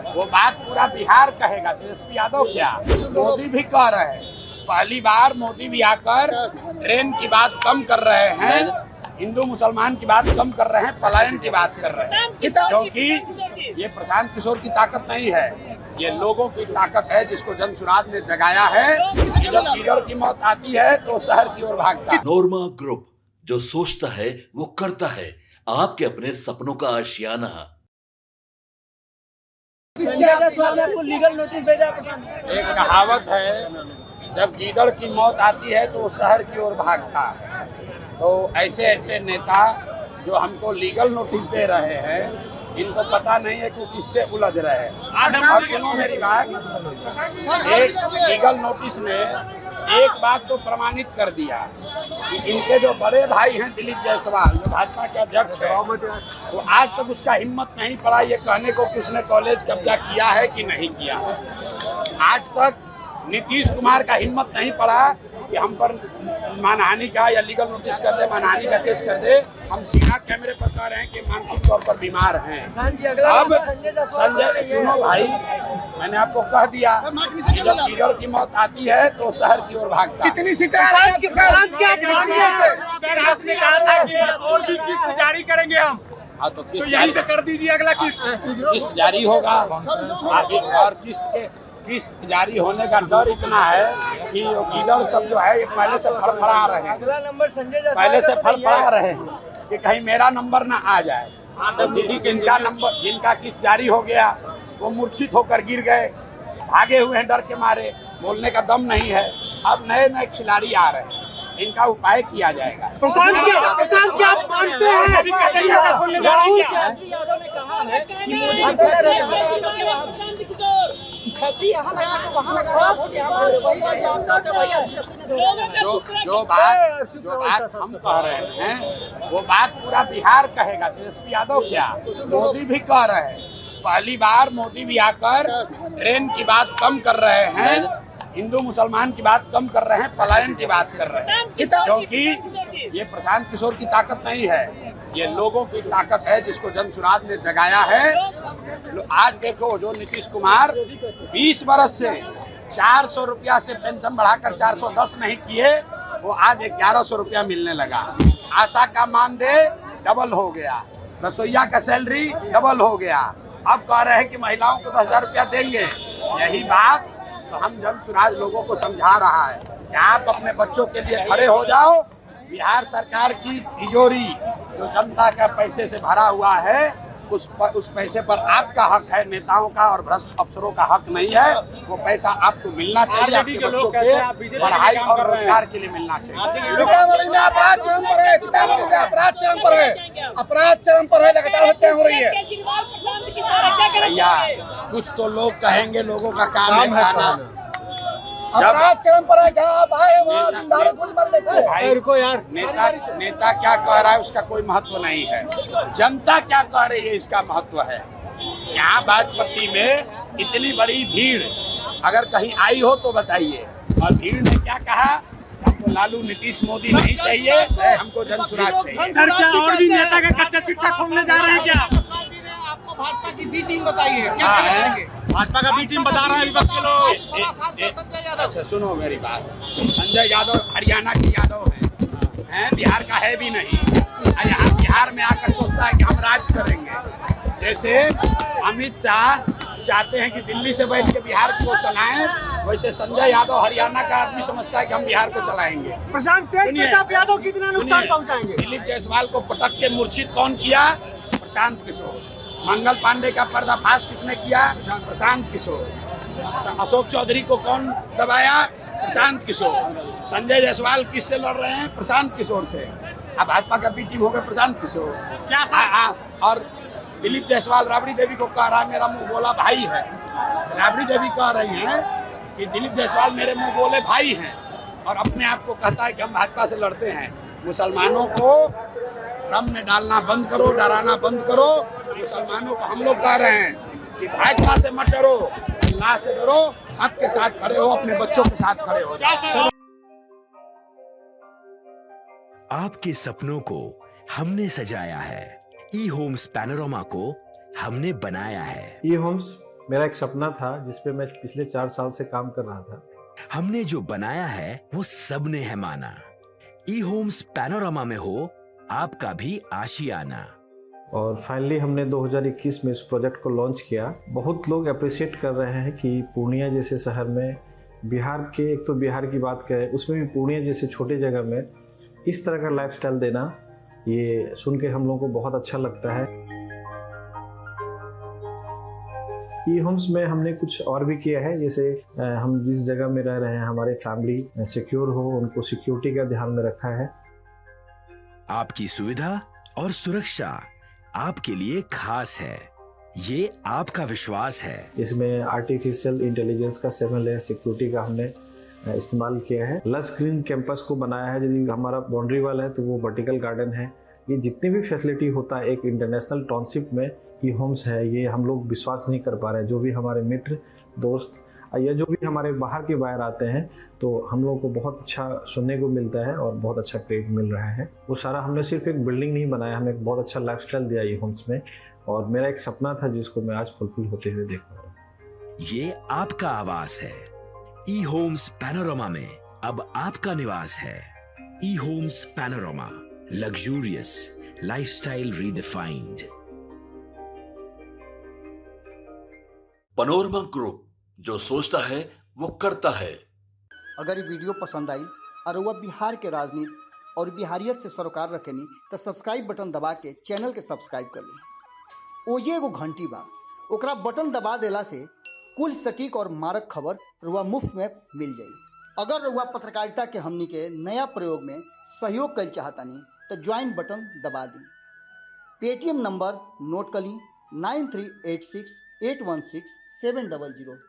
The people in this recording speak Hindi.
वो बात पूरा बिहार कहेगा, तेजस्वी यादव क्या, मोदी भी कह रहे हैं। पहली बार मोदी भी आकर ट्रेन की बात कम कर रहे हैं, हिंदू मुसलमान की बात कम कर रहे हैं, पलायन की बात कर रहे हैं। क्योंकि ये प्रशांत किशोर की ताकत नहीं है, ये लोगों की ताकत है जिसको जनसुराज ने जगाया है। जब लीडर की मौत आती है तो शहर की ओर भागता है। नोरमा ग्रुप, जो सोचता है वो करता है। आपके अपने सपनों का आशियाना। आपको लीगल नोटिस भेजा? एक कहावत है, जब गीदड़ की मौत आती है तो वो शहर की ओर भागता है। तो ऐसे ऐसे नेता जो हमको लीगल नोटिस दे रहे हैं, इनको पता नहीं है कि किससे उलझ रहे हैं। और सुनो मेरी बात, एक लीगल नोटिस ने एक बात तो प्रमाणित कर दिया कि इनके जो बड़े भाई हैं दिलीप जायसवाल, जो भाजपा के अध्यक्ष है, वो आज तक उसका हिम्मत नहीं पड़ा ये कहने को कि उसने कॉलेज कब्जा किया है कि नहीं किया। आज तक नीतीश कुमार का हिम्मत नहीं पड़ा कि हम पर मानहानि का या लीगल नोटिस कर दे, मानहानि का केस कर दे। हम सीधा कैमरे पर कह रहे हैं कि मानसिक तौर पर बीमार हैं। अब संजय, सुनो भाई, मैंने आपको कह दिया कि जब लीडर की मौत आती है तो शहर की ओर भागता है। कितनी सीटें सर, आपने कहा कि और भी किस्त जारी करेंगे हम। हाँ, तो यहीं से कर दीजिए अगला किस्त। किस्त जारी होगा आगे, और किस्त जारी होने का डर इतना है कि लीडर सब जो है ये पहले से फड़फड़ा रहे हैं, अगला नंबर संजय जायसवाल पहले से का तो फड़फड़ा रहे हैं कि कहीं मेरा नंबर ना आ जाए। तो जिनका किस्त जारी हो गया वो मूर्छित होकर गिर गए, भागे हुए हैं डर के मारे, बोलने का दम नहीं है। अब नए नए खिलाड़ी आ रहे हैं, इनका उपाय किया जाएगा। प्रशांत क्या आप मानते हैं अभी कचहरी खोलने जा रहे हैं क्या? तेजस्वी यादव ने कहा है कि मोदी की तरह जो बात हम कह रहे हैं वो बात पूरा बिहार कहेगा, तेजस्वी यादव क्या, मोदी भी कह रहे हैं। पहली बार मोदी भी आकर ट्रेन की बात कम कर रहे हैं, हिंदू मुसलमान की बात कम कर रहे हैं, पलायन की बात कर रहे हैं। क्योंकि ये प्रशांत किशोर की ताकत नहीं है, ये लोगों की ताकत है जिसको जनसुराज ने जगाया है। आज देखो, जो नीतीश कुमार 20 बरस से 400 रुपया से पेंशन बढ़ाकर 410 नहीं किए, वो आज 1100 रुपया मिलने लगा। आशा का मानदेय डबल हो गया, रसोईया का सैलरी डबल हो गया। अब कह रहे हैं कि महिलाओं को 10,000 रुपया देंगे। यही बात तो हम जनसुराज लोगों को समझा रहा है कि आप अपने बच्चों के लिए खड़े हो जाओ। बिहार सरकार की तिजोरी जो जनता का पैसे से भरा हुआ है, उस पैसे पर आपका हक है, नेताओं का और भ्रष्ट अफसरों का हक नहीं है। वो पैसा आपको मिलना चाहिए, आपके बच्चों के पढ़ाई और रोजगार के लिए मिलना चाहिए। सीतामढ़ी में अपराध चरम पर है, सीतामढ़ी में अपराध चरम पर है, अपराध चरम पर है, लगातार हत्या हो रही है। भैया, कुछ तो लोग कहेंगे, लोगों का काम है कहना। अपराध चरम पर है, क्या आप आए वहाँ जिंदारों को मर लेते हैं। रुको यार, नेता क्या कह रहा है उसका कोई महत्व नहीं है, जनता क्या कह रही है इसका महत्व है। यहाँ बाजपट्टी में इतनी बड़ी भीड़ अगर कहीं आई हो तो बताइए। और भीड़ ने क्या कहा, हमको लालू नीतीश मोदी नहीं चाहिए, हमको जनसुराज चाहिए। सर, क्या और भी नेता का कच्चा चिट्ठा खोलने जा रहे हैं क्या? भाजपा की बी टीम बताइए, क्या करेंगे? भाजपा का बी टीम बता रहा है विपक्ष के लोग। अच्छा सुनो मेरी बात, संजय यादव हरियाणा के यादव हैं, बिहार का है भी नहीं। यहाँ बिहार में आकर सोचता है कि हम राज करेंगे। जैसे अमित शाह चाहते हैं कि दिल्ली से बैठ के बिहार को चलाएं, वैसे संजय यादव हरियाणा का आदमी समझता है कि हम बिहार को चलाएंगे। प्रशांत यादव कितना नुकसान पहुंचाएंगे? दिलीप जायसवाल को पटक के मूर्छित कौन किया? प्रशांत किशोर। मंगल पांडे का पर्दाफाश किसने किया? प्रशांत किशोर। अशोक चौधरी को कौन दबाया? प्रशांत किशोर। संजय जायसवाल किससे लड़ रहे हैं? प्रशांत किशोर से। अब भाजपा का बी टीम हो गया प्रशांत किशोर। क्या और दिलीप जायसवाल राबड़ी देवी को कह रहा है मेरा मुंह बोला भाई है। राबड़ी देवी कह रही हैं कि दिलीप जायसवाल मेरे मुंह बोले भाई हैं, और अपने आप को कहता है कि हम भाजपा से लड़ते हैं। मुसलमानों को भ्रम में डालना बंद करो, डराना बंद करो। मुसलमानों को हम लोग कह रहे हैं कि भाजपा से मत डरो, अल्लाह से डरो, आपके साथ खड़े हो, अपने बच्चों के साथ खड़े हो जाओ। आपके सपनों को हमने सजाया है, ई होम्स पैनोरमा को हमने बनाया है। ई होम्स मेरा एक सपना था जिसपे मैं पिछले 4 साल से काम कर रहा था। हमने जो बनाया है वो सबने है माना। ई होम्स पैनोरामा में हो आपका भी आशियाना। और फाइनली हमने 2021 में इस प्रोजेक्ट को लॉन्च किया। बहुत लोग अप्रिशिएट कर रहे हैं कि पूर्णिया जैसे शहर में, बिहार के, एक तो बिहार की बात करें उसमें भी पूर्णिया जैसे छोटे जगह में इस तरह का लाइफस्टाइल देना, ये सुन के हम लोगों को बहुत अच्छा लगता है। ई होम्स में हमने कुछ और भी किया है, जैसे हम जिस जगह में रह रहे हैं हमारे फैमिली सिक्योर हो, उनको सिक्योरिटी का ध्यान में रखा है। आपकी सुविधा और सुरक्षा आपके लिए खास है, ये आपका विश्वास है। इसमें आर्टिफिशियल इंटेलिजेंस का 7 लेयर सिक्योरिटी का हमने इस्तेमाल किया है। लस ग्रीन कैंपस को बनाया है। यदि हमारा बाउंड्री वाल है तो वो वर्टिकल गार्डन है। ये जितनी भी फैसिलिटी होता है एक इंटरनेशनल टाउनशिप में ई होम्स है, ये हम लोग विश्वास नहीं कर पा रहे हैं। जो भी हमारे मित्र दोस्त या जो भी हमारे बाहर के बाहर आते हैं तो हम लोग को बहुत अच्छा सुनने को मिलता है और बहुत अच्छा क्रेडिट मिल रहा है। वो सारा हमने सिर्फ एक बिल्डिंग नहीं बनाया, हमें एक बहुत अच्छा लाइफस्टाइल दिया ई होम्स में, और मेरा एक सपना था जिसको मैं आज फुलफिल होते हुए देख पा रहा हूँ। ये आपका आवास है। ई होम्स पैनोरामा में अब आपका निवास है। E homes Panorama, luxurious lifestyle redefined. Panorama group, जो सोचता है वो करता है। अगर ये वीडियो पसंद आई और वह बिहार के राजनीति और बिहारियत से सरोकार रखेनी तो सब्सक्राइब बटन दबा के चैनल के सब्सक्राइब कर ली। ओजे एगो घंटी बा, ओकरा बटन दबा देला से कुल सटीक और मारक खबर रुआ मुफ्त में मिल जाई। अगर रुआ पत्रकारिता के हमनी के नया प्रयोग में सहयोग कर चाहतानी तो ज्वाइन बटन दबा दी। पेटीएम नंबर नोट कर ली 9386816700।